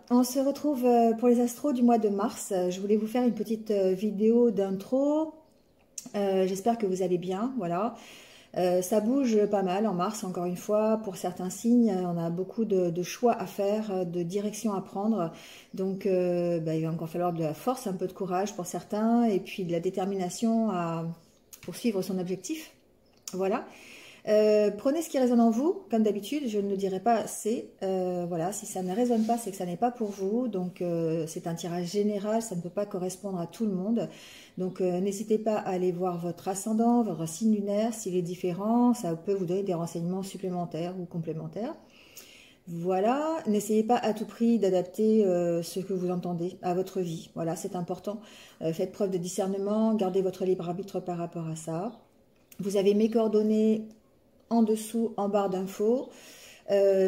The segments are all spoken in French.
on se retrouve pour les astros du mois de mars. Je voulais vous faire une petite vidéo d'intro. J'espère que vous allez bien, voilà. Ça bouge pas mal en mars, encore une fois. Pour certains signes, on a beaucoup de choix à faire, de directions à prendre. Donc, il va encore falloir de la force, un peu de courage pour certains, et puis de la détermination à poursuivre son objectif. Voilà. Prenez ce qui résonne en vous, comme d'habitude, je ne le dirai pas assez. Voilà, si ça ne résonne pas, c'est que ça n'est pas pour vous. Donc, c'est un tirage général, ça ne peut pas correspondre à tout le monde. Donc, n'hésitez pas à aller voir votre ascendant, votre signe lunaire, s'il est différent. Ça peut vous donner des renseignements supplémentaires ou complémentaires. Voilà, n'essayez pas à tout prix d'adapter ce que vous entendez à votre vie. Voilà, c'est important. Faites preuve de discernement, gardez votre libre arbitre par rapport à ça. Vous avez mes coordonnées en dessous, en barre d'infos,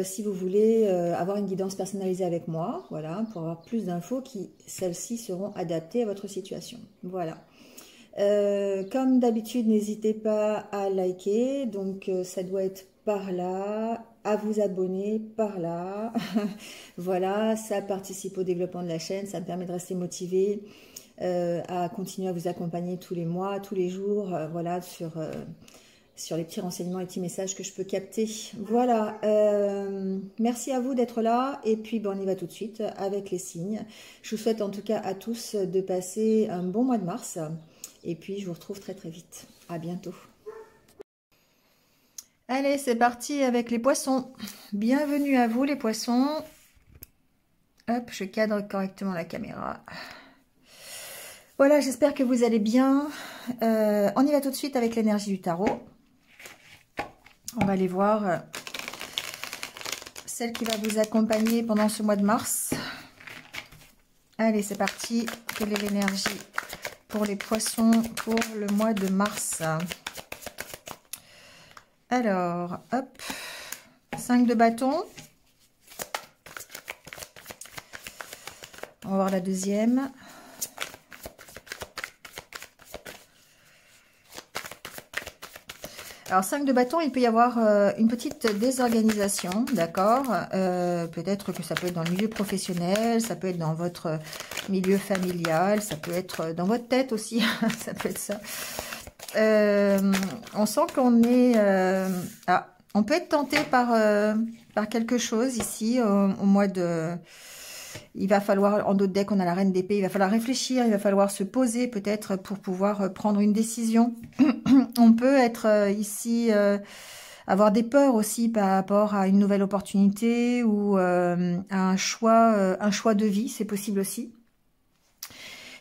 si vous voulez avoir une guidance personnalisée avec moi, voilà, pour avoir plus d'infos qui, celles-ci, seront adaptées à votre situation. Voilà. Comme d'habitude, n'hésitez pas à liker, donc ça doit être par là, à vous abonner par là. Voilà, ça participe au développement de la chaîne, ça me permet de rester motivé, à continuer à vous accompagner tous les mois, tous les jours, voilà, sur les petits renseignements, les petits messages que je peux capter. Voilà, merci à vous d'être là. Et puis, on y va tout de suite avec les signes. Je vous souhaite en tout cas à tous de passer un bon mois de mars. Et puis, je vous retrouve très très vite. À bientôt. Allez, c'est parti avec les poissons. Bienvenue à vous les poissons. Hop, je cadre correctement la caméra. Voilà, j'espère que vous allez bien. On y va tout de suite avec l'énergie du tarot. On va aller voir celle qui va vous accompagner pendant ce mois de mars. Allez, c'est parti. Quelle est l'énergie pour les poissons pour le mois de mars? Alors, hop, 5 de bâton. On va voir la deuxième. Alors, 5 de bâton, il peut y avoir une petite désorganisation, d'accord? Peut-être que ça peut être dans le milieu professionnel, ça peut être dans votre milieu familial, ça peut être dans votre tête aussi, ça peut être ça. On sent qu'on est... on peut être tenté par quelque chose ici au mois de... Il va falloir, en d'autres decks, on a la reine d'épée, il va falloir réfléchir, il va falloir se poser peut-être pour pouvoir prendre une décision. On peut être ici, avoir des peurs aussi par rapport à une nouvelle opportunité ou à un choix de vie, c'est possible aussi.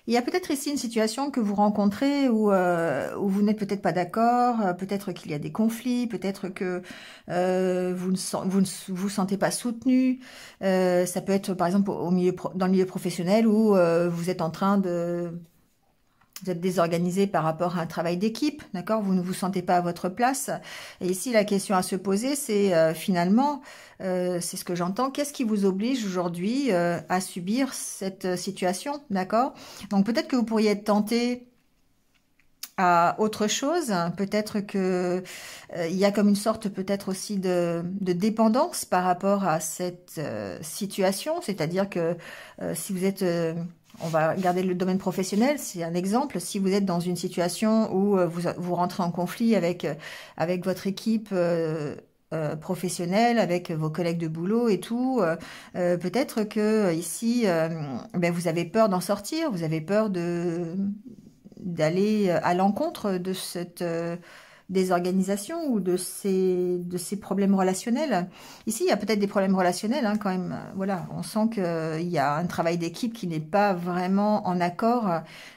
Il y a peut-être ici une situation que vous rencontrez où vous n'êtes peut-être pas d'accord, peut-être qu'il y a des conflits, peut-être que vous ne vous sentez pas soutenu. Ça peut être par exemple dans le milieu professionnel où vous êtes en train vous êtes désorganisé par rapport à un travail d'équipe, d'accord? Vous ne vous sentez pas à votre place. Et ici, la question à se poser, c'est finalement, c'est ce que j'entends, qu'est-ce qui vous oblige aujourd'hui à subir cette situation, d'accord? Donc peut-être que vous pourriez être tenté à autre chose, peut-être que il y a comme une sorte peut-être aussi de dépendance par rapport à cette situation, c'est-à-dire que si vous êtes... on va regarder le domaine professionnel, c'est un exemple. Si vous êtes dans une situation où vous rentrez en conflit avec votre équipe professionnelle, avec vos collègues de boulot et tout, peut-être que ici, vous avez peur d'en sortir, vous avez peur d'aller à l'encontre de cette désorganisation ou de ces problèmes relationnels. Ici, il y a peut-être des problèmes relationnels hein, quand même. Voilà, on sent qu'il y a un travail d'équipe qui n'est pas vraiment en accord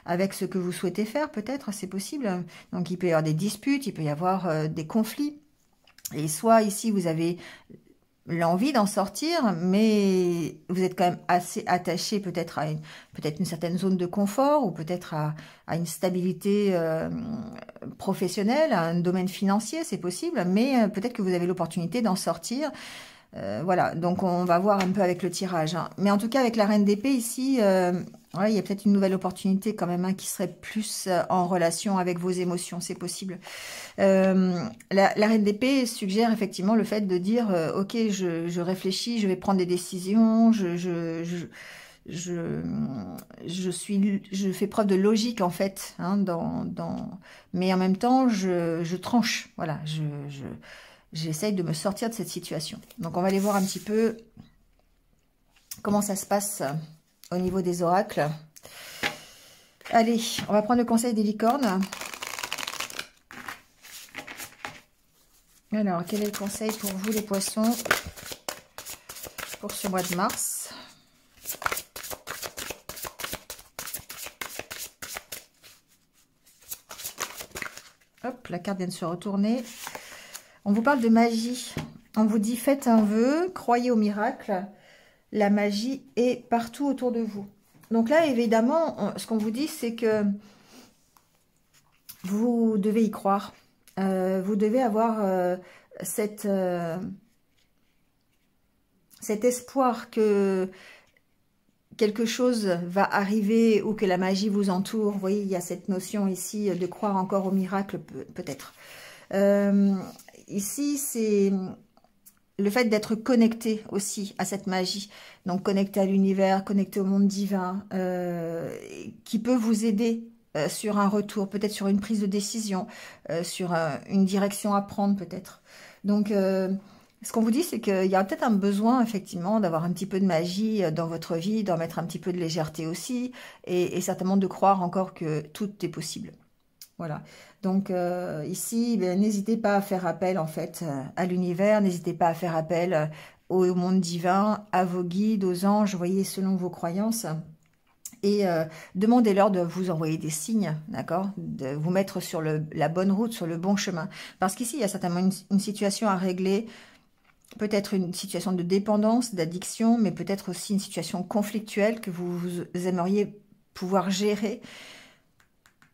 avec ce que vous souhaitez faire, peut-être, c'est possible. Donc, il peut y avoir des disputes, il peut y avoir des conflits. Et soit ici, vous avez l'envie d'en sortir, mais vous êtes quand même assez attaché peut-être à une certaine zone de confort ou peut-être à une stabilité professionnelle, à un domaine financier, c'est possible, mais peut-être que vous avez l'opportunité d'en sortir. Voilà, donc on va voir un peu avec le tirage. Hein. Mais en tout cas, avec la reine d'épée ici, Ouais, il y a peut-être une nouvelle opportunité quand même, hein, qui serait plus en relation avec vos émotions, c'est possible. La reine d'épée suggère effectivement le fait de dire ok, je réfléchis, je vais prendre des décisions, je, je fais preuve de logique en fait, hein, mais en même temps je tranche, voilà, j'essaye de me sortir de cette situation. Donc on va aller voir un petit peu comment ça se passe au niveau des oracles. Allez, on va prendre le conseil des licornes. Alors, quel est le conseil pour vous les poissons pour ce mois de mars? Hop, la carte vient de se retourner. On vous parle de magie. On vous dit, faites un vœu, croyez au miracle. La magie est partout autour de vous. Donc là, évidemment, ce qu'on vous dit, c'est que vous devez y croire. Vous devez avoir cet espoir que quelque chose va arriver ou que la magie vous entoure. Vous voyez, il y a cette notion ici de croire encore au miracle, peut-être. Ici, c'est le fait d'être connecté aussi à cette magie. Donc, connecté à l'univers, connecté au monde divin, qui peut vous aider sur un retour, peut-être sur une prise de décision, sur une direction à prendre peut-être. Donc, ce qu'on vous dit, c'est qu'il y a peut-être un besoin, effectivement, d'avoir un petit peu de magie dans votre vie, d'en mettre un petit peu de légèreté aussi, et certainement de croire encore que tout est possible. Voilà. Donc, ici, n'hésitez pas à faire appel, en fait, à l'univers, n'hésitez pas à faire appel au monde divin, à vos guides, aux anges, vous voyez, selon vos croyances. Et demandez-leur de vous envoyer des signes, d'accord, de vous mettre sur la bonne route, sur le bon chemin. Parce qu'ici, il y a certainement une situation à régler, peut-être une situation de dépendance, d'addiction, mais peut-être aussi une situation conflictuelle que vous aimeriez pouvoir gérer.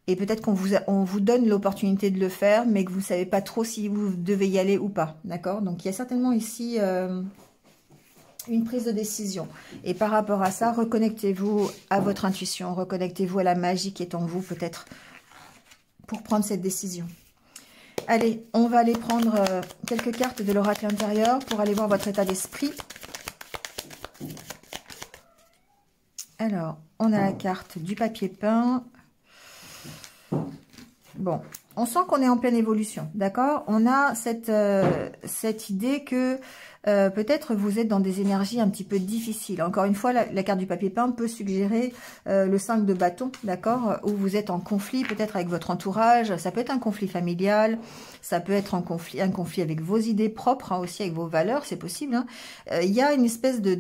Et peut-être qu'on vous donne l'opportunité de le faire, mais que vous ne savez pas trop si vous devez y aller ou pas, d'accord? Donc, il y a certainement ici une prise de décision. Et par rapport à ça, reconnectez-vous à votre intuition, reconnectez-vous à la magie qui est en vous, peut-être, pour prendre cette décision. Allez, on va aller prendre quelques cartes de l'oracle intérieur pour aller voir votre état d'esprit. Alors, on a la carte du papier peint. Bon, on sent qu'on est en pleine évolution, d'accord? On a cette idée que peut-être vous êtes dans des énergies un petit peu difficiles. Encore une fois, la carte du papier peint peut suggérer le 5 de bâton, d'accord? Où vous êtes en conflit peut-être avec votre entourage. Ça peut être un conflit familial, ça peut être un conflit avec vos idées propres, hein, aussi avec vos valeurs, c'est possible. Hein. Il y a une espèce de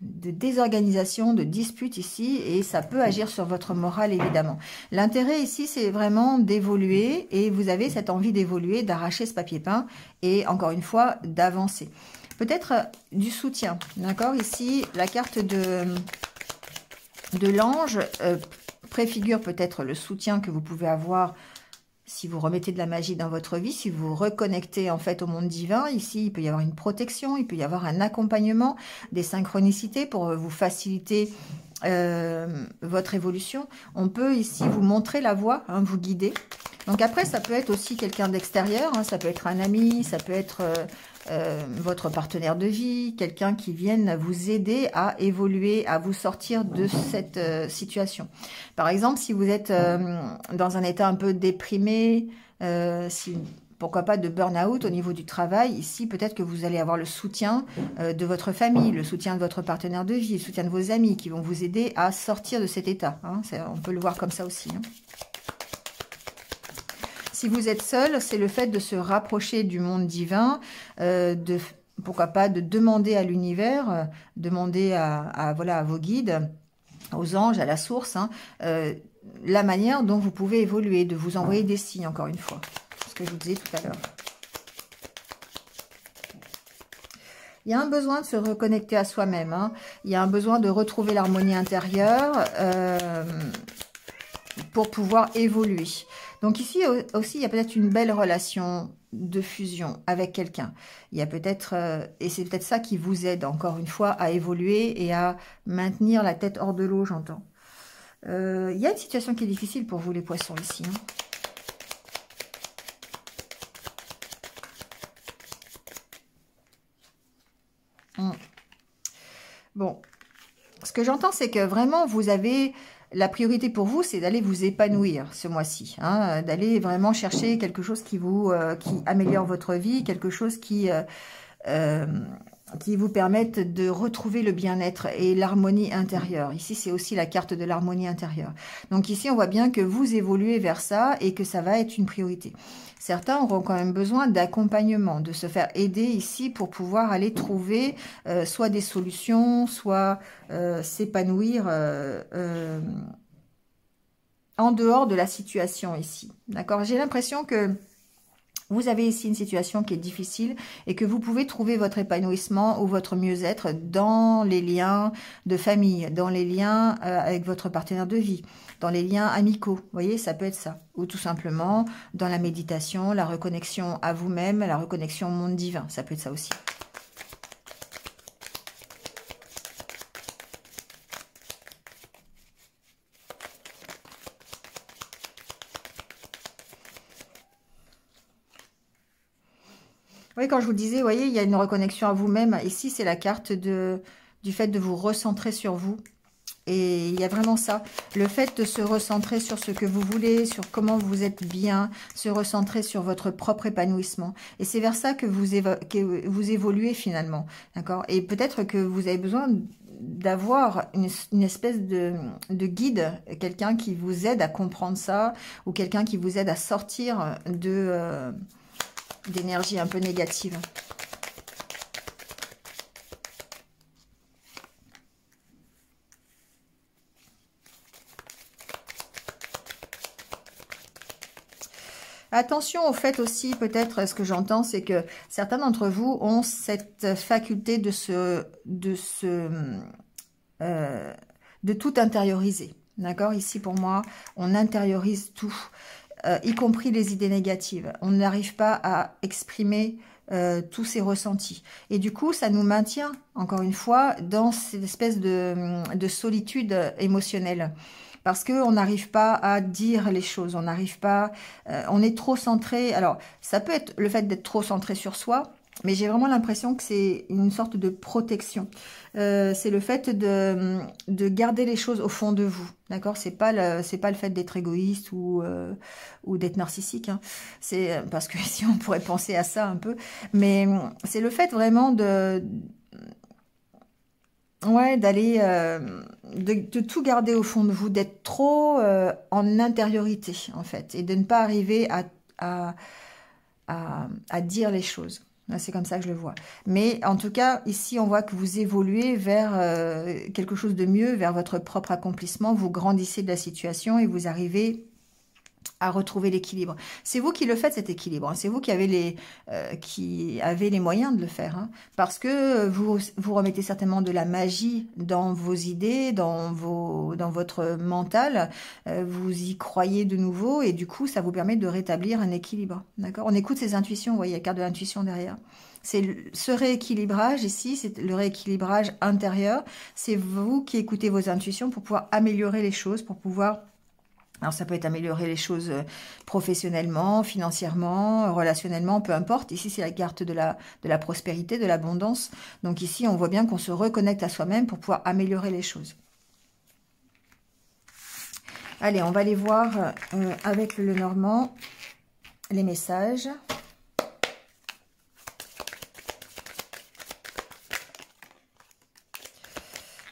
désorganisation, de dispute ici, et ça peut agir sur votre morale, évidemment. L'intérêt ici, c'est vraiment d'évoluer, et vous avez cette envie d'évoluer, d'arracher ce papier peint, et encore une fois, d'avancer. Peut-être du soutien, d'accord? Ici, la carte de l'ange préfigure peut-être le soutien que vous pouvez avoir si vous remettez de la magie dans votre vie, si vous vous reconnectez en fait au monde divin. Ici, il peut y avoir une protection, il peut y avoir un accompagnement, des synchronicités pour vous faciliter votre évolution. On peut ici vous montrer la voie, hein, vous guider. Donc après, ça peut être aussi quelqu'un d'extérieur, hein, ça peut être un ami, ça peut être votre partenaire de vie, quelqu'un qui vienne vous aider à évoluer, à vous sortir de cette situation. Par exemple, si vous êtes dans un état un peu déprimé, pourquoi pas de burn-out au niveau du travail, ici peut-être que vous allez avoir le soutien de votre famille, le soutien de votre partenaire de vie, le soutien de vos amis qui vont vous aider à sortir de cet état. Hein. On peut le voir comme ça aussi. Hein. Si vous êtes seul, c'est le fait de se rapprocher du monde divin, pourquoi pas de demander à l'univers, demander voilà, à vos guides, aux anges, à la source, hein, la manière dont vous pouvez évoluer, de vous envoyer des signes, encore une fois. Ce que je vous disais tout à l'heure. Il y a un besoin de se reconnecter à soi-même. Hein. Il y a un besoin de retrouver l'harmonie intérieure pour pouvoir évoluer. Donc ici aussi, il y a peut-être une belle relation de fusion avec quelqu'un. Il y a peut-être, et c'est peut-être ça qui vous aide encore une fois à évoluer et à maintenir la tête hors de l'eau, j'entends. Il y a une situation qui est difficile pour vous les poissons ici. Bon, ce que j'entends, c'est que vraiment, vous avez... La priorité pour vous, c'est d'aller vous épanouir ce mois-ci, hein, d'aller vraiment chercher quelque chose qui améliore votre vie, quelque chose qui vous permette de retrouver le bien-être et l'harmonie intérieure. Ici, c'est aussi la carte de l'harmonie intérieure. Donc ici, on voit bien que vous évoluez vers ça et que ça va être une priorité. Certains auront quand même besoin d'accompagnement, de se faire aider ici pour pouvoir aller trouver soit des solutions, soit s'épanouir en dehors de la situation ici. D'accord? J'ai l'impression que vous avez ici une situation qui est difficile et que vous pouvez trouver votre épanouissement ou votre mieux-être dans les liens de famille, dans les liens avec votre partenaire de vie, dans les liens amicaux. Vous voyez, ça peut être ça. Ou tout simplement dans la méditation, la reconnexion à vous-même, la reconnexion au monde divin. Ça peut être ça aussi. Oui, quand je vous disais, vous voyez, il y a une reconnexion à vous-même. Ici, c'est la carte du fait de vous recentrer sur vous. Et il y a vraiment ça. Le fait de se recentrer sur ce que vous voulez, sur comment vous êtes bien, se recentrer sur votre propre épanouissement. Et c'est vers ça que vous évoluez finalement. D'accord? Et peut-être que vous avez besoin d'avoir une espèce de guide, quelqu'un qui vous aide à comprendre ça, ou quelqu'un qui vous aide à sortir d'énergie un peu négative. Attention au fait aussi, peut-être, ce que j'entends, c'est que certains d'entre vous ont cette faculté de tout intérioriser. D'accord? Ici, pour moi, on intériorise tout. Y compris les idées négatives. On n'arrive pas à exprimer tous ces ressentis. Et du coup, ça nous maintient, encore une fois, dans cette espèce de solitude émotionnelle. Parce qu'on n'arrive pas à dire les choses, on n'arrive pas... on est trop centré... Alors, ça peut être le fait d'être trop centré sur soi, mais j'ai vraiment l'impression que c'est une sorte de protection. C'est le fait de garder les choses au fond de vous. D'accord? C'est pas le fait d'être égoïste ou d'être narcissique. Hein. C'est parce que si on pourrait penser à ça un peu. Mais c'est le fait vraiment d'aller de tout garder au fond de vous, d'être trop en intériorité en fait, et de ne pas arriver à dire les choses. C'est comme ça que je le vois. Mais en tout cas, ici, on voit que vous évoluez vers quelque chose de mieux, vers votre propre accomplissement. Vous grandissez de la situation et vous arrivez à retrouver l'équilibre. C'est vous qui le faites, cet équilibre. C'est vous qui avez les moyens de le faire. Hein, parce que vous remettez certainement de la magie dans vos idées, dans votre mental. Vous y croyez de nouveau et du coup, ça vous permet de rétablir un équilibre. D'accord? On écoute ses intuitions. Vous voyez, il y a la carte de l'intuition derrière. C'est ce rééquilibrage ici, c'est le rééquilibrage intérieur. C'est vous qui écoutez vos intuitions pour pouvoir améliorer les choses, pour pouvoir... Alors, ça peut être améliorer les choses professionnellement, financièrement, relationnellement, peu importe. Ici, c'est la carte de la prospérité, de l'abondance. Donc ici, on voit bien qu'on se reconnecte à soi-même pour pouvoir améliorer les choses. Allez, on va aller voir avec le Lenormand les messages.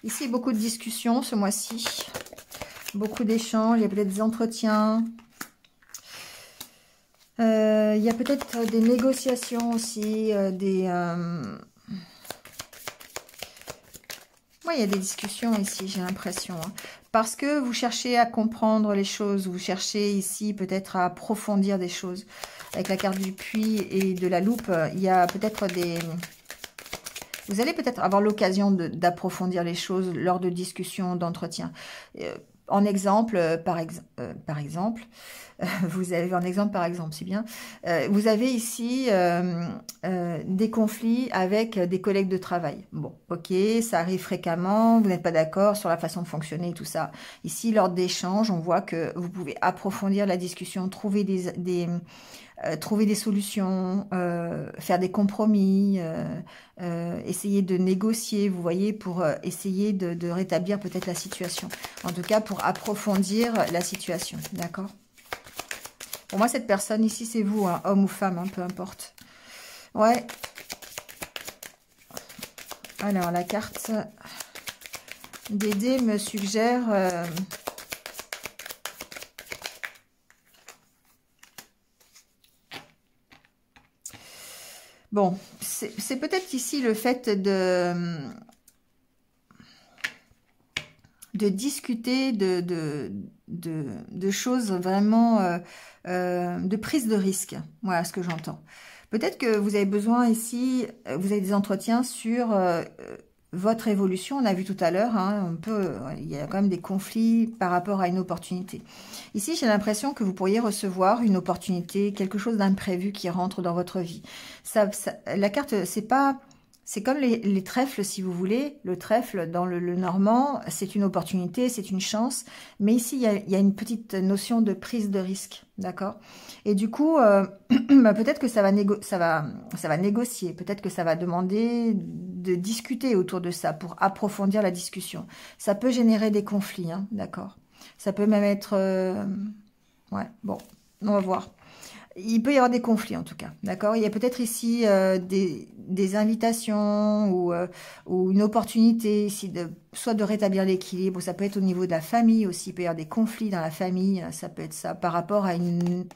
Ici, beaucoup de discussions ce mois-ci. Beaucoup d'échanges, il y a peut-être des entretiens. Il y a peut-être des négociations aussi, il y a des discussions ici, j'ai l'impression. Hein. Parce que vous cherchez à comprendre les choses, vous cherchez ici peut-être à approfondir des choses. Avec la carte du puits et de la loupe, il y a peut-être des... Vous allez peut-être avoir l'occasion d'approfondir les choses lors de discussions, d'entretiens. en exemple, par exemple, vous avez en exemple, par exemple, c'est bien. Vous avez ici des conflits avec des collègues de travail. Bon, ok, ça arrive fréquemment, vous n'êtes pas d'accord sur la façon de fonctionner et tout ça. Ici, lors d'échanges, on voit que vous pouvez approfondir la discussion, trouver trouver des solutions, faire des compromis, essayer de négocier, vous voyez, pour essayer de rétablir peut-être la situation. En tout cas, pour approfondir la situation, d'accord? Pour moi, cette personne ici, c'est vous, hein, homme ou femme, hein, peu importe. Ouais. Alors, la carte des dés me suggère... Bon, c'est peut-être ici le fait de discuter de choses vraiment, de prise de risque. Voilà ce que j'entends. Peut-être que vous avez besoin ici, vous avez des entretiens sur votre évolution. On a vu tout à l'heure, hein, il y a quand même des conflits par rapport à une opportunité. Ici, j'ai l'impression que vous pourriez recevoir une opportunité, quelque chose d'imprévu qui rentre dans votre vie. La carte, c'est comme les trèfles, si vous voulez. Le trèfle, dans le normand, c'est une opportunité, c'est une chance. Mais ici, il y a une petite notion de prise de risque, d'accord? Et du coup, bah, peut-être que ça va négocier. Peut-être que ça va demander de discuter autour de ça pour approfondir la discussion. Ça peut générer des conflits, hein, d'accord? Ça peut même être... ouais, bon, on va voir. Il peut y avoir des conflits en tout cas, d'accord? Il y a peut-être ici des invitations ou une opportunité ici soit de rétablir l'équilibre, ou ça peut être au niveau de la famille aussi, il peut y avoir des conflits dans la famille, ça peut être ça, par rapport à une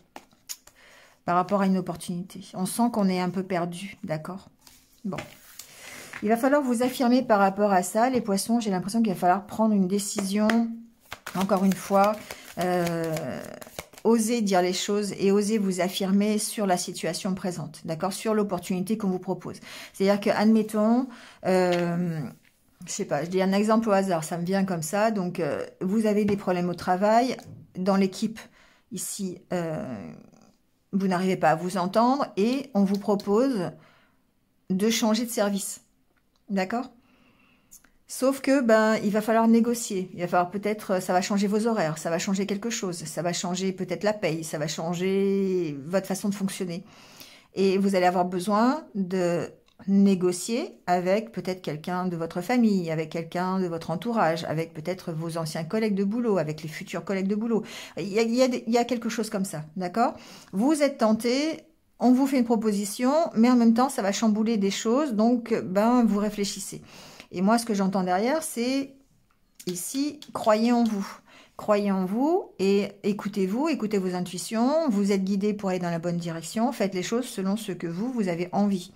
opportunité. On sent qu'on est un peu perdu, d'accord? Bon. Il va falloir vous affirmer par rapport à ça, les poissons. J'ai l'impression qu'il va falloir prendre une décision, encore une fois, oser dire les choses et oser vous affirmer sur la situation présente, d'accord? Sur l'opportunité qu'on vous propose. C'est-à-dire que, admettons, je sais pas, je dis un exemple au hasard, ça me vient comme ça. Donc, vous avez des problèmes au travail, dans l'équipe, ici, vous n'arrivez pas à vous entendre et on vous propose de changer de service, d'accord? Sauf que, ben, il va falloir négocier. Il va falloir peut-être, ça va changer vos horaires, ça va changer quelque chose, ça va changer peut-être la paye, ça va changer votre façon de fonctionner. Et vous allez avoir besoin de négocier avec peut-être quelqu'un de votre famille, avec quelqu'un de votre entourage, avec peut-être vos anciens collègues de boulot, avec les futurs collègues de boulot. Il y a quelque chose comme ça, d'accord? Vous êtes tenté, on vous fait une proposition, mais en même temps, ça va chambouler des choses, donc, ben, vous réfléchissez. Et moi, ce que j'entends derrière, c'est ici, croyez en vous. Croyez en vous et écoutez-vous, écoutez vos intuitions. Vous êtes guidé pour aller dans la bonne direction. Faites les choses selon ce que vous avez envie.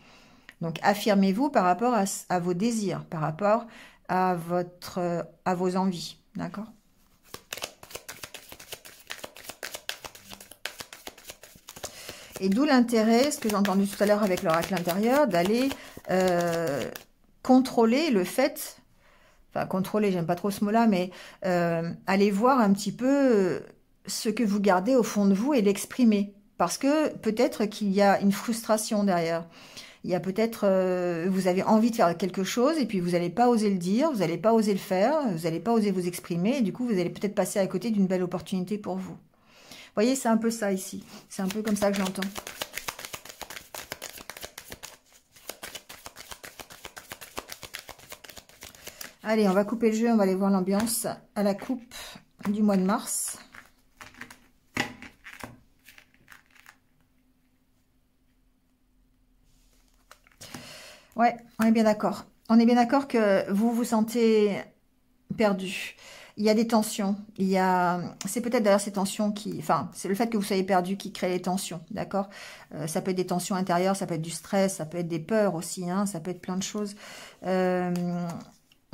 Donc, affirmez-vous par rapport à vos désirs, par rapport à vos envies. D'accord? Et d'où l'intérêt, ce que j'ai entendu tout à l'heure avec l'oracle intérieur, d'aller contrôler le fait, enfin contrôler, j'aime pas trop ce mot-là, mais aller voir un petit peu ce que vous gardez au fond de vous et l'exprimer. Parce que peut-être qu'il y a une frustration derrière. Il y a peut-être, vous avez envie de faire quelque chose et puis vous n'allez pas oser le dire, vous n'allez pas oser le faire, vous n'allez pas oser vous exprimer et du coup vous allez peut-être passer à côté d'une belle opportunité pour vous. Vous voyez, c'est un peu ça ici. C'est un peu comme ça que j'entends. Allez, on va couper le jeu, on va aller voir l'ambiance à la coupe du mois de mars. Ouais, on est bien d'accord. On est bien d'accord que vous vous sentez perdu. Il y a des tensions. C'est peut-être d'ailleurs ces tensions qui, enfin, c'est le fait que vous soyez perdu qui crée les tensions, d'accord? Ça peut être des tensions intérieures, ça peut être du stress, ça peut être des peurs aussi, hein, ça peut être plein de choses.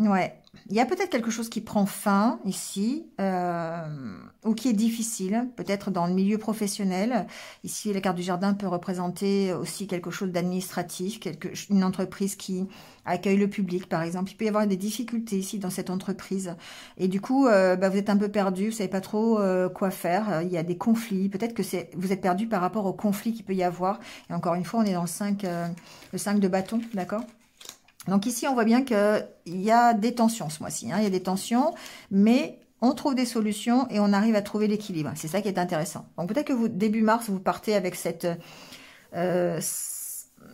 Ouais, il y a peut-être quelque chose qui prend fin ici, ou qui est difficile, peut-être dans le milieu professionnel. Ici, la carte du jardin peut représenter aussi quelque chose d'administratif, une entreprise qui accueille le public, par exemple. Il peut y avoir des difficultés ici dans cette entreprise. Et du coup, bah, vous êtes un peu perdu, vous savez pas trop quoi faire. Il y a des conflits. Peut-être que vous êtes perdu par rapport aux conflits qu'il peut y avoir. Et encore une fois, on est dans le 5 de bâton, d'accord? Donc ici, on voit bien qu'il y a des tensions ce mois-ci. Hein, il y a des tensions, mais on trouve des solutions et on arrive à trouver l'équilibre. C'est ça qui est intéressant. Donc peut-être que vous, début mars, vous partez avec euh,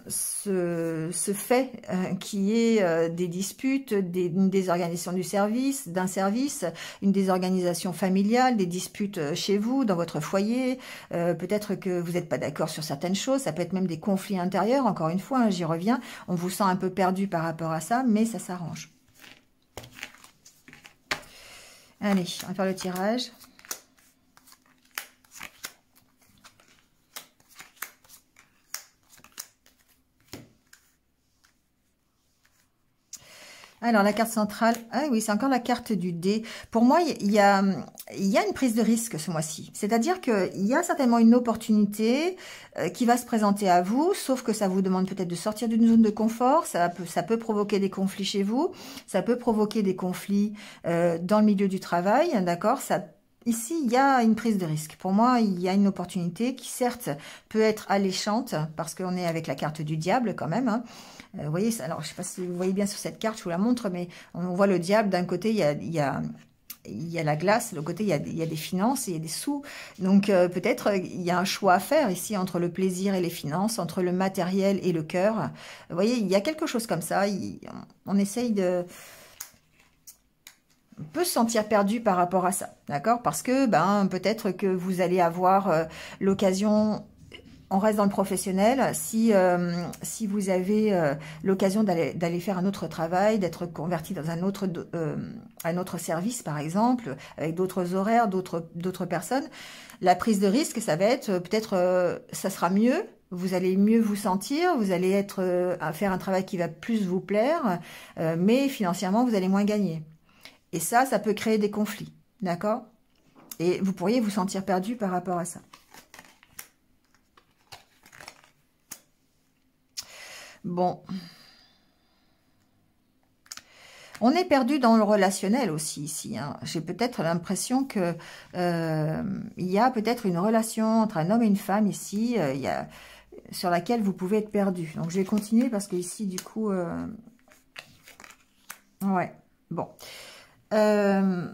ce fait qui est des disputes, une désorganisation d'un service, une désorganisation familiale, des disputes chez vous, dans votre foyer. Peut-être que vous n'êtes pas d'accord sur certaines choses. Ça peut être même des conflits intérieurs. Encore une fois, hein, j'y reviens. On vous sent un peu perdu par rapport à ça, mais ça s'arrange. Allez, on va faire le tirage. Alors, la carte centrale, ah oui, c'est encore la carte du dé. Pour moi, il y a une prise de risque ce mois-ci. C'est-à-dire qu'il y a certainement une opportunité qui va se présenter à vous, sauf que ça vous demande peut-être de sortir d'une zone de confort. Ça peut provoquer des conflits chez vous. Ça peut provoquer des conflits dans le milieu du travail, d'accord? Ici, il y a une prise de risque. Pour moi, il y a une opportunité qui, certes, peut être alléchante, parce qu'on est avec la carte du diable quand même, hein. Vous voyez, alors je ne sais pas si vous voyez bien sur cette carte, je vous la montre, mais on voit le diable. D'un côté, il y a la glace, de l'autre côté, il y a des finances et il y a des sous. Donc peut-être il y a un choix à faire ici entre le plaisir et les finances, entre le matériel et le cœur. Vous voyez, il y a quelque chose comme ça. On essaye de... On peut se sentir perdu par rapport à ça, d'accord? Parce que peut-être que vous allez avoir l'occasion... On reste dans le professionnel. Si vous avez l'occasion d'aller faire un autre travail, d'être converti dans un autre service, par exemple, avec d'autres horaires, d'autres personnes, la prise de risque, ça va être peut-être, ça sera mieux. Vous allez mieux vous sentir, vous allez à faire un travail qui va plus vous plaire, mais financièrement, vous allez moins gagner. Et ça peut créer des conflits, d'accord? Et vous pourriez vous sentir perdu par rapport à ça. Bon, on est perdu dans le relationnel aussi ici, hein. J'ai peut-être l'impression que il y a peut-être une relation entre un homme et une femme ici, sur laquelle vous pouvez être perdu. Donc je vais continuer parce que ici du coup, ouais, bon. Ce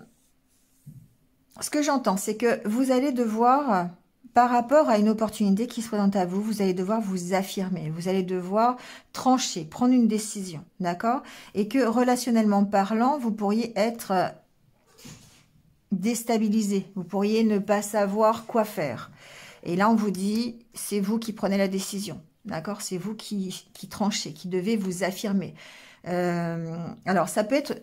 que j'entends, c'est que vous allez devoir... Par rapport à une opportunité qui se présente à vous, vous allez devoir vous affirmer, vous allez devoir trancher, prendre une décision, d'accord? Et que relationnellement parlant, vous pourriez être déstabilisé, vous pourriez ne pas savoir quoi faire. Et là, on vous dit, c'est vous qui prenez la décision, d'accord? C'est vous qui tranchez, qui devez vous affirmer. Alors, ça peut être...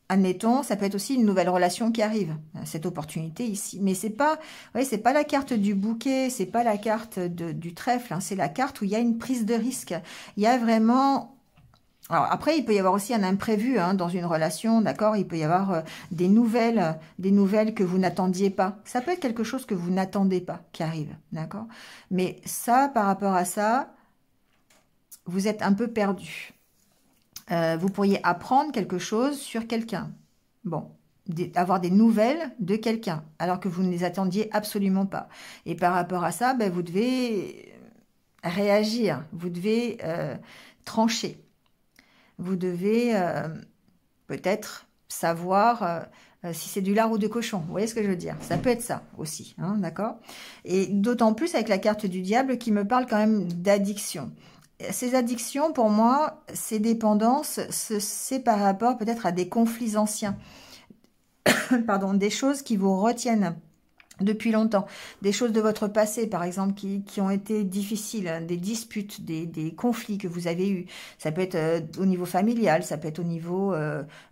Admettons, ça peut être aussi une nouvelle relation qui arrive, cette opportunité ici. Mais c'est pas, c'est pas la carte du bouquet, c'est pas la carte du trèfle, hein, c'est la carte où il y a une prise de risque. Il y a vraiment... Alors après, il peut y avoir aussi un imprévu hein, dans une relation, d'accord? Il peut y avoir des nouvelles que vous n'attendiez pas. Ça peut être quelque chose que vous n'attendez pas qui arrive, d'accord? Mais ça, par rapport à ça, vous êtes un peu perdu. Vous pourriez apprendre quelque chose sur quelqu'un. Bon, avoir des nouvelles de quelqu'un, alors que vous ne les attendiez absolument pas. Et par rapport à ça, vous devez réagir, vous devez trancher. Vous devez peut-être savoir si c'est du lard ou du cochon. Vous voyez ce que je veux dire? Ça peut être ça aussi, hein, d'accord? Et d'autant plus avec la carte du diable qui me parle quand même d'addiction. Ces addictions, pour moi, ces dépendances, c'est par rapport peut-être à des conflits anciens. Pardon, des choses qui vous retiennent depuis longtemps. Des choses de votre passé, par exemple, qui ont été difficiles, hein, des disputes, des conflits que vous avez eus. Ça peut être au niveau familial, ça peut être au niveau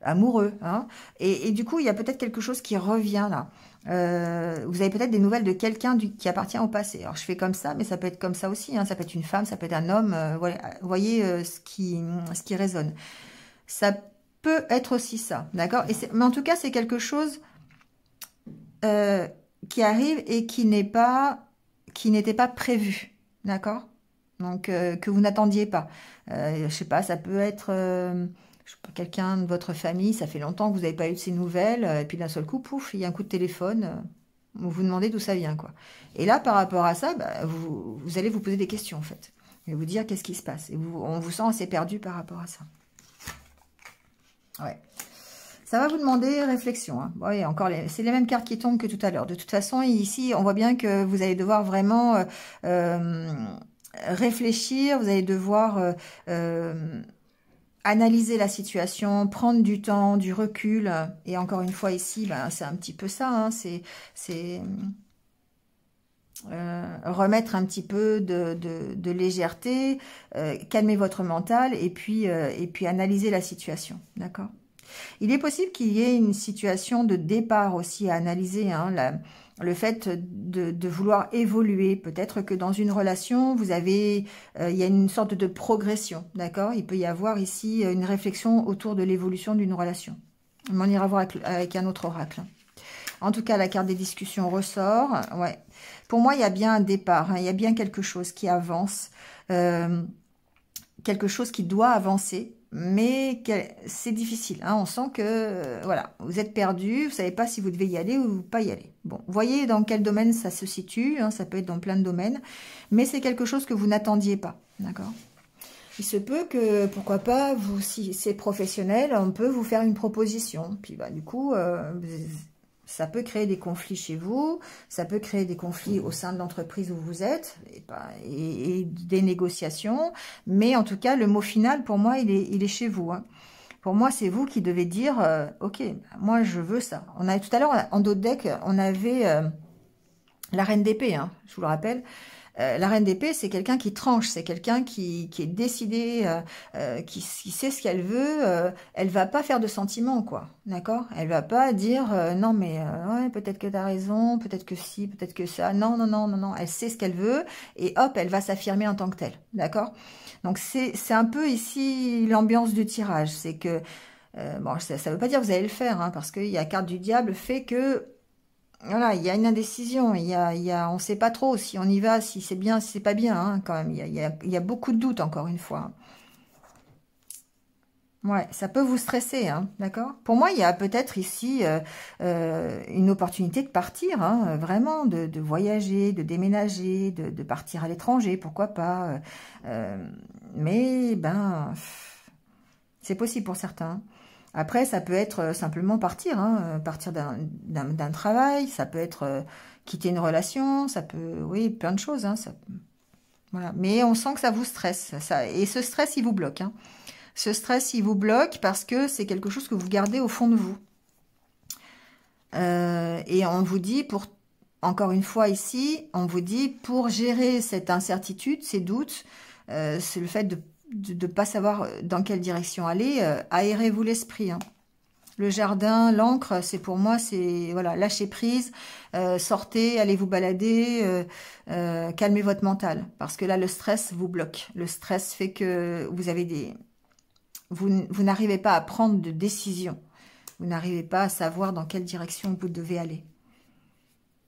amoureux. Hein. Et du coup, il y a peut-être quelque chose qui revient là. Vous avez peut-être des nouvelles de quelqu'un qui appartient au passé. Alors, je fais comme ça, mais ça peut être comme ça aussi. Hein. Ça peut être une femme, ça peut être un homme. Voilà. Vous voyez ce qui résonne. Ça peut être aussi ça, d'accord? Mais en tout cas, c'est quelque chose qui arrive et qui n'était pas prévu, d'accord? Donc, que vous n'attendiez pas. Je sais pas, ça peut être quelqu'un de votre famille, ça fait longtemps que vous n'avez pas eu de ces nouvelles, et puis d'un seul coup, pouf, il y a un coup de téléphone, vous vous demandez d'où ça vient, quoi. Et là, par rapport à ça, bah, vous allez vous poser des questions, en fait. Et vous dire qu'est-ce qui se passe. Et on vous sent assez perdu par rapport à ça. Ouais. Ça va vous demander réflexion. Hein. Ouais, encore, c'est les mêmes cartes qui tombent que tout à l'heure. De toute façon, ici, on voit bien que vous allez devoir vraiment réfléchir. Vous allez devoir analyser la situation, prendre du temps, du recul. Et encore une fois, ici, ben, c'est un petit peu ça. Hein, c'est remettre un petit peu de légèreté, calmer votre mental et puis analyser la situation. D'accord ? Il est possible qu'il y ait une situation de départ aussi à analyser, hein, le fait de vouloir évoluer. Peut-être que dans une relation, il y a une sorte de progression, d'accord? Il peut y avoir ici une réflexion autour de l'évolution d'une relation. On ira voir avec un autre oracle. En tout cas, la carte des discussions ressort. Ouais. Pour moi, il y a bien un départ, hein, il y a bien quelque chose qui avance, quelque chose qui doit avancer. Mais c'est difficile, hein. On sent que voilà, vous êtes perdu, vous ne savez pas si vous devez y aller ou pas y aller. Bon, voyez dans quel domaine ça se situe, hein, ça peut être dans plein de domaines, mais c'est quelque chose que vous n'attendiez pas, d'accord? Il se peut que, pourquoi pas, vous, si c'est professionnel, on peut vous faire une proposition, puis bah, du coup, ça peut créer des conflits chez vous, ça peut créer des conflits au sein de l'entreprise où vous êtes, et des négociations, mais en tout cas, le mot final, pour moi, il est chez vous. Hein. Pour moi, c'est vous qui devez dire, ok, moi, je veux ça. Tout à l'heure, en dos de deck, on avait la reine d'épée, hein, je vous le rappelle. La reine d'épée, c'est quelqu'un qui tranche, c'est quelqu'un qui est décidé, qui sait ce qu'elle veut. Elle va pas faire de sentiments, quoi. D'accord? Elle va pas dire non, mais ouais, peut-être que tu as raison, peut-être que si, peut-être que ça. Non, non, non, non, non. Elle sait ce qu'elle veut et hop, elle va s'affirmer en tant que telle. D'accord? Donc c'est un peu ici l'ambiance du tirage. C'est que bon, ça veut pas dire que vous allez le faire, hein, parce qu'il y a carte du diable fait que voilà, il y a une indécision, on ne sait pas trop si on y va, si c'est bien, si c'est pas bien, hein, quand même. Il y a beaucoup de doutes, encore une fois. Ouais, ça peut vous stresser, hein, d'accord? Pour moi, il y a peut-être ici une opportunité de partir, hein, vraiment, de voyager, de déménager, de partir à l'étranger, pourquoi pas. Mais, ben, c'est possible pour certains. Après, ça peut être simplement partir, hein, partir d'un travail, ça peut être quitter une relation, ça peut, oui, plein de choses. Hein, voilà. Mais on sent que ça vous stresse, et ce stress, il vous bloque. Hein. Ce stress, il vous bloque parce que c'est quelque chose que vous gardez au fond de vous. Et on vous dit, encore une fois ici, on vous dit, pour gérer cette incertitude, ces doutes, c'est le fait de ne pas savoir dans quelle direction aller, aérez-vous l'esprit. Hein. Le jardin, l'encre, c'est pour moi, c'est voilà, lâcher prise, sortez, allez vous balader, calmez votre mental. Parce que là, le stress vous bloque. Le stress fait que vous n'arrivez pas à prendre de décision. Vous n'arrivez pas à savoir dans quelle direction vous devez aller.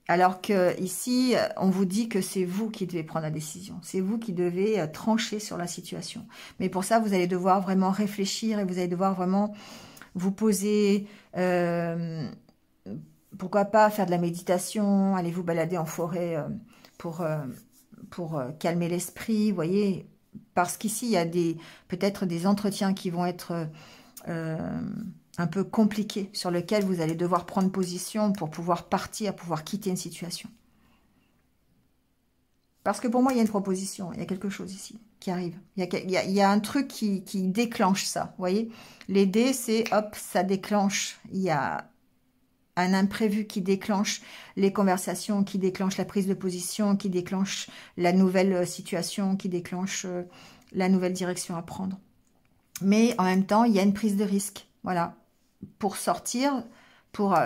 Alors que ici, on vous dit que c'est vous qui devez prendre la décision. C'est vous qui devez trancher sur la situation. Mais pour ça, vous allez devoir vraiment réfléchir et vous allez devoir vraiment vous poser. Pourquoi pas faire de la méditation, aller vous balader en forêt pour calmer l'esprit, vous voyez. Parce qu'ici, il y a peut-être des entretiens qui vont être un peu compliqué, sur lequel vous allez devoir prendre position pour pouvoir partir, pouvoir quitter une situation. Parce que pour moi, il y a une proposition, il y a quelque chose ici qui arrive. Il y a un truc qui déclenche ça, vous voyez. Les dés, c'est hop, ça déclenche. Il y a un imprévu qui déclenche les conversations, qui déclenche la prise de position, qui déclenche la nouvelle situation, qui déclenche la nouvelle direction à prendre. Mais en même temps, il y a une prise de risque, voilà. Pour sortir, pour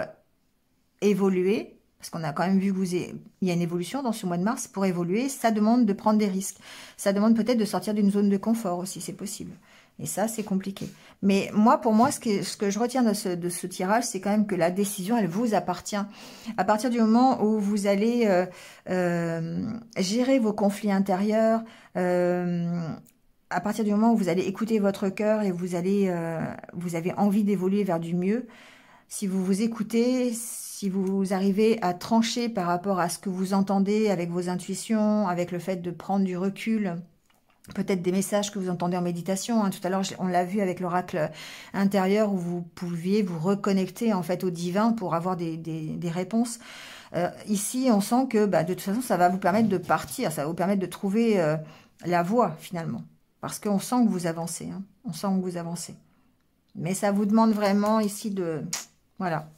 évoluer, parce qu'on a quand même vu qu'il y a une évolution dans ce mois de mars, pour évoluer, ça demande de prendre des risques. Ça demande peut-être de sortir d'une zone de confort aussi, c'est possible. Et ça, c'est compliqué. Mais moi, pour moi, ce que je retiens de ce tirage, c'est quand même que la décision, elle vous appartient. À partir du moment où vous allez gérer vos conflits intérieurs, à partir du moment où vous allez écouter votre cœur et vous avez envie d'évoluer vers du mieux, si vous vous écoutez, si vous arrivez à trancher par rapport à ce que vous entendez avec vos intuitions, avec le fait de prendre du recul, peut-être des messages que vous entendez en méditation. Tout à l'heure, on l'a vu avec l'oracle intérieur où vous pouviez vous reconnecter en fait au divin pour avoir des réponses. Ici, on sent que de toute façon, ça va vous permettre de partir, ça va vous permettre de trouver la voie finalement. Parce qu'on sent que vous avancez. Hein. On sent que vous avancez. Mais ça vous demande vraiment ici de... Voilà.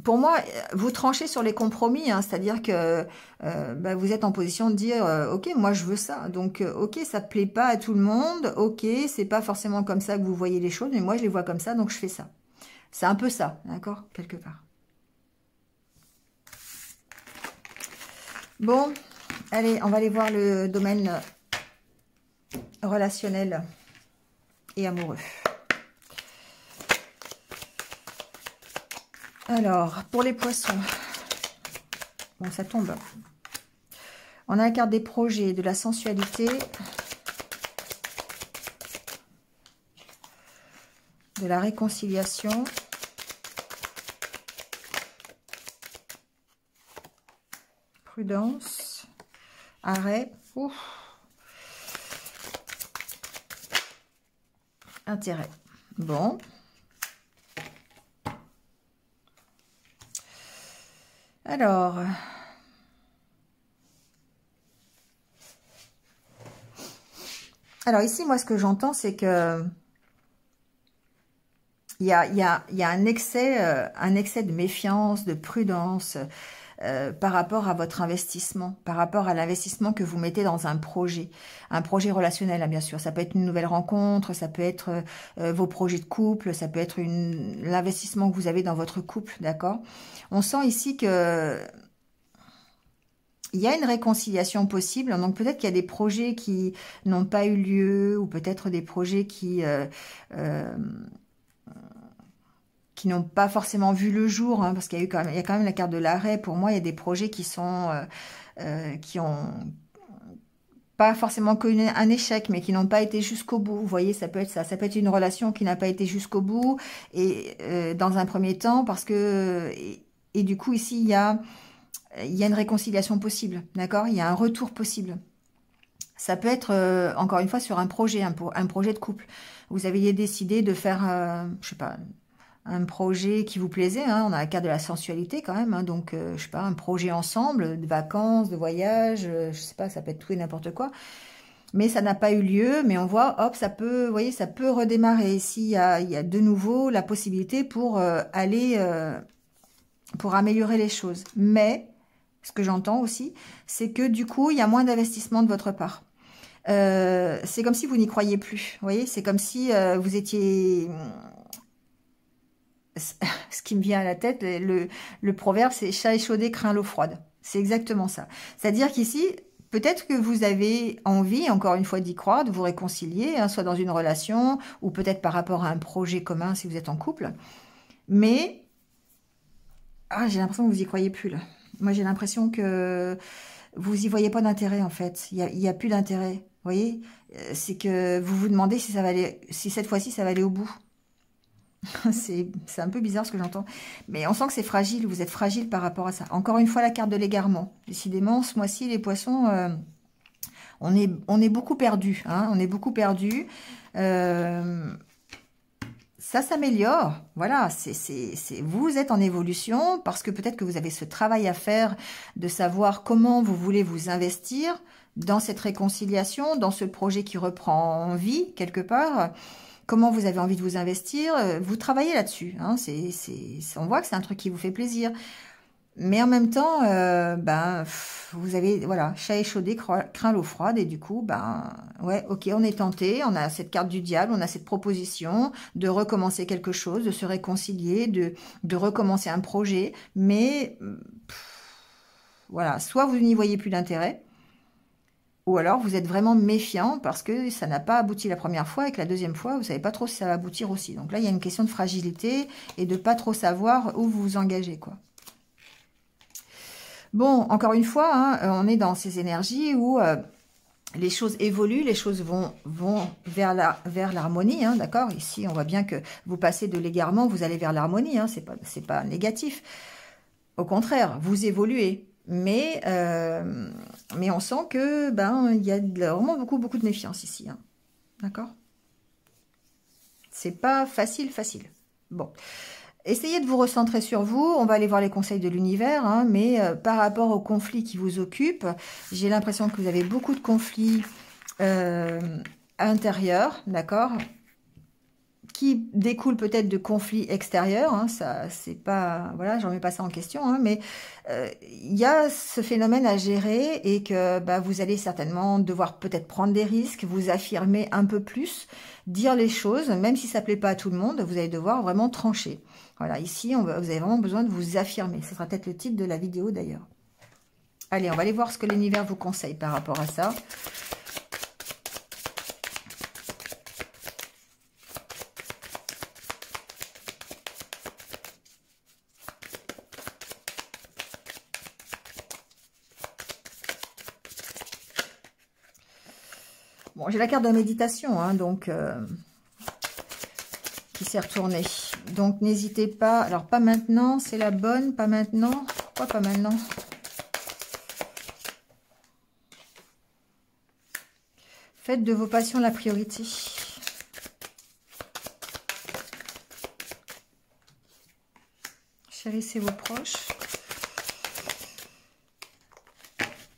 Pour moi, vous tranchez sur les compromis, hein, c'est-à-dire que vous êtes en position de dire ok, moi je veux ça, donc ok, ça plaît pas à tout le monde, ok, c'est pas forcément comme ça que vous voyez les choses, mais moi je les vois comme ça, donc je fais ça. C'est un peu ça, d'accord, quelque part. Bon, allez, on va aller voir le domaine relationnel et amoureux. Alors, pour les poissons, bon, ça tombe. On a la carte des projets, de la sensualité, de la réconciliation, prudence, arrêt, ouf, intérêt. Bon. Alors ici, moi, ce que j'entends, c'est que il y a un excès de méfiance, de prudence par rapport à votre investissement, par rapport à l'investissement que vous mettez dans un projet relationnel, hein, bien sûr. Ça peut être une nouvelle rencontre, ça peut être vos projets de couple, ça peut être l'investissement que vous avez dans votre couple, d'accord? On sent ici que il y a une réconciliation possible, donc peut-être qu'il y a des projets qui n'ont pas eu lieu, ou peut-être des projets qui n'ont pas forcément vu le jour, hein, parce qu'il y a quand même la carte de l'arrêt. Pour moi, il y a des projets qui ont pas forcément connu un échec, mais qui n'ont pas été jusqu'au bout. Vous voyez, ça peut être ça. Ça peut être une relation qui n'a pas été jusqu'au bout, et dans un premier temps, parce que et du coup ici il y a une réconciliation possible, d'accord? Il y a un retour possible. Ça peut être, encore une fois, sur un projet de couple. Vous aviez décidé de faire, je sais pas, un projet qui vous plaisait, hein, on a la carte de la sensualité quand même, hein, donc, je sais pas, un projet ensemble, de vacances, de voyage, je sais pas, ça peut être tout et n'importe quoi. Mais ça n'a pas eu lieu, mais on voit, hop, ça peut, vous voyez, ça peut redémarrer. Ici, il y a de nouveau la possibilité pour pour améliorer les choses. Mais ce que j'entends aussi, c'est que du coup, il y a moins d'investissement de votre part. C'est comme si vous n'y croyez plus. Vous voyez, c'est comme si vous étiez... Ce qui me vient à la tête, le proverbe, c'est « chat échaudé craint l'eau froide ». C'est exactement ça. C'est-à-dire qu'ici, peut-être que vous avez envie, encore une fois, d'y croire, de vous réconcilier, hein, soit dans une relation, ou peut-être par rapport à un projet commun si vous êtes en couple. Mais, j'ai l'impression que vous n'y croyez plus, là. Moi, j'ai l'impression que vous n'y voyez pas d'intérêt, en fait. Il y a plus d'intérêt. Vous voyez, c'est que vous vous demandez si ça va aller, si cette fois-ci, ça va aller au bout. C'est un peu bizarre ce que j'entends. Mais on sent que c'est fragile, vous êtes fragile par rapport à ça. Encore une fois, la carte de l'égarement. Décidément, ce mois-ci, les poissons, on est beaucoup perdus. Hein, on est beaucoup perdus. Ça s'améliore. Voilà, vous êtes en évolution parce que peut-être que vous avez ce travail à faire de savoir comment vous voulez vous investir dans cette réconciliation, dans ce projet qui reprend vie quelque part. Comment vous avez envie de vous investir, vous travaillez là-dessus. Hein, on voit que c'est un truc qui vous fait plaisir. Mais en même temps, vous avez, voilà, chat échaudé craint l'eau froide. Et du coup, ouais, ok, on est tenté. On a cette carte du diable, on a cette proposition de recommencer quelque chose, de se réconcilier, de recommencer un projet. Mais, voilà, soit vous n'y voyez plus d'intérêt, Ou alors, vous êtes vraiment méfiant parce que ça n'a pas abouti la première fois et que la deuxième fois, vous ne savez pas trop si ça va aboutir aussi. Donc là, il y a une question de fragilité et de pas trop savoir où vous vous engagez, quoi. Bon, encore une fois, hein, on est dans ces énergies où les choses évoluent, les choses vont vers l'harmonie, hein, d'accord? Ici, on voit bien que vous passez de l'égarement, vous allez vers l'harmonie, hein, c'est pas négatif. Au contraire, vous évoluez. Mais on sent que il y a vraiment beaucoup de méfiance ici, hein. D'accord? C'est pas facile. Bon. Essayez de vous recentrer sur vous. On va aller voir les conseils de l'univers, hein, mais par rapport aux conflits qui vous occupent, j'ai l'impression que vous avez beaucoup de conflits intérieurs, d'accord, qui découlent peut-être de conflits extérieurs, hein, ça, c'est pas, voilà, j'en mets pas ça en question, hein, mais il y a ce phénomène à gérer et que vous allez certainement devoir peut-être prendre des risques, vous affirmer un peu plus, dire les choses, même si ça plaît pas à tout le monde, vous allez devoir vraiment trancher. Voilà, ici, vous avez vraiment besoin de vous affirmer. Ce sera peut-être le titre de la vidéo d'ailleurs. Allez, on va aller voir ce que l'univers vous conseille par rapport à ça. Bon, j'ai la carte de la méditation, hein, donc qui s'est retournée. Donc, n'hésitez pas. Alors, pas maintenant, c'est la bonne, pas maintenant. Pourquoi pas maintenant? Faites de vos passions la priorité. Chérissez vos proches.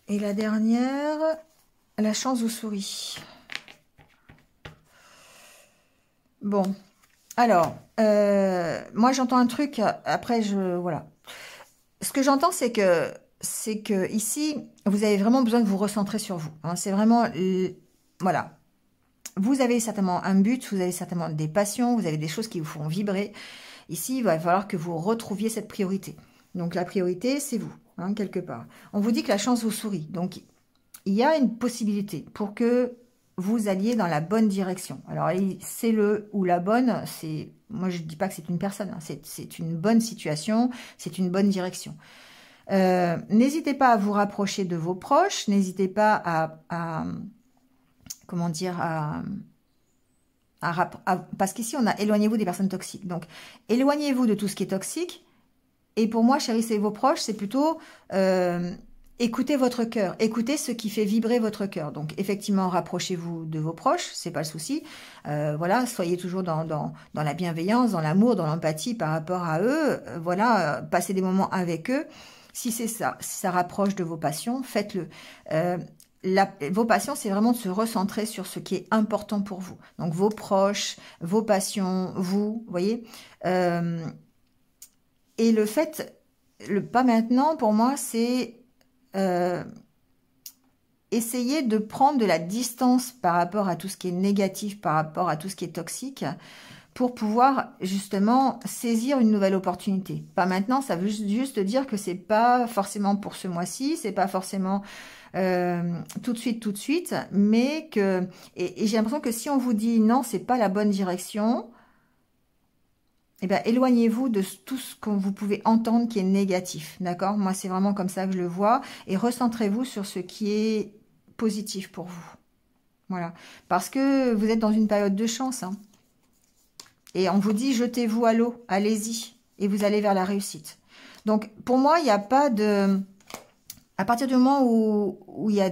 Et la dernière, la chance vous sourit. Bon, alors, moi j'entends un truc, après voilà. Ce que j'entends, c'est que ici, vous avez vraiment besoin de vous recentrer sur vous, hein. C'est vraiment, voilà. Vous avez certainement un but, vous avez certainement des passions, vous avez des choses qui vous font vibrer. Ici, il va falloir que vous retrouviez cette priorité. Donc la priorité, c'est vous, hein, quelque part. On vous dit que la chance vous sourit. Donc, il y a une possibilité pour que vous alliez dans la bonne direction. Alors, c'est le ou la bonne, moi je ne dis pas que c'est une personne, hein, c'est une bonne situation, c'est une bonne direction. N'hésitez pas à vous rapprocher de vos proches, n'hésitez pas à comment dire, parce qu'ici on a éloignez-vous des personnes toxiques. Donc, éloignez-vous de tout ce qui est toxique. Et pour moi, chérissez vos proches, c'est plutôt écoutez votre cœur, écoutez ce qui fait vibrer votre cœur. Donc, effectivement, rapprochez-vous de vos proches, c'est pas le souci. Voilà, soyez toujours dans la bienveillance, dans l'amour, dans l'empathie par rapport à eux. Voilà, passez des moments avec eux. Si c'est ça, si ça rapproche de vos passions, faites-le. Vos passions, c'est vraiment de se recentrer sur ce qui est important pour vous. Donc, vos proches, vos passions, vous voyez. Et le fait, pas maintenant, pour moi, c'est essayer de prendre de la distance par rapport à tout ce qui est négatif, par rapport à tout ce qui est toxique, pour pouvoir justement saisir une nouvelle opportunité. Pas maintenant, ça veut juste dire que c'est pas forcément pour ce mois-ci, c'est pas forcément tout de suite, mais que... Et j'ai l'impression que si on vous dit non, c'est pas la bonne direction... Eh bien, éloignez-vous de tout ce que vous pouvez entendre qui est négatif, d'accord? Moi, c'est vraiment comme ça que je le vois. Et recentrez-vous sur ce qui est positif pour vous. Voilà. Parce que vous êtes dans une période de chance, hein. Et on vous dit, jetez-vous à l'eau, allez-y. Et vous allez vers la réussite. Donc, pour moi, il n'y a pas de... À partir du moment où il y a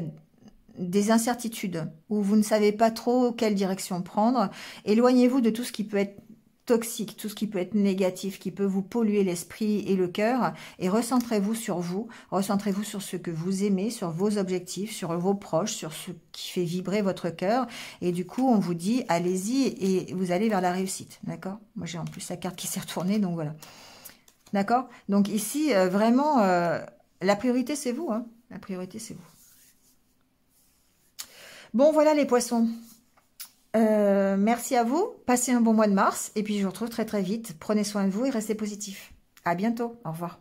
des incertitudes, où vous ne savez pas trop quelle direction prendre, éloignez-vous de tout ce qui peut être toxique, tout ce qui peut être négatif, qui peut vous polluer l'esprit et le cœur, et recentrez-vous sur vous, recentrez-vous sur ce que vous aimez, sur vos objectifs, sur vos proches, sur ce qui fait vibrer votre cœur, et du coup, on vous dit, allez-y, et vous allez vers la réussite, d'accord? Moi, j'ai en plus la carte qui s'est retournée, donc voilà. D'accord? Donc ici, vraiment, la priorité, c'est vous, hein. La priorité, c'est vous. Bon, voilà les poissons. Merci à vous, passez un bon mois de mars et puis je vous retrouve très vite. Prenez soin de vous et restez positifs. À bientôt, au revoir.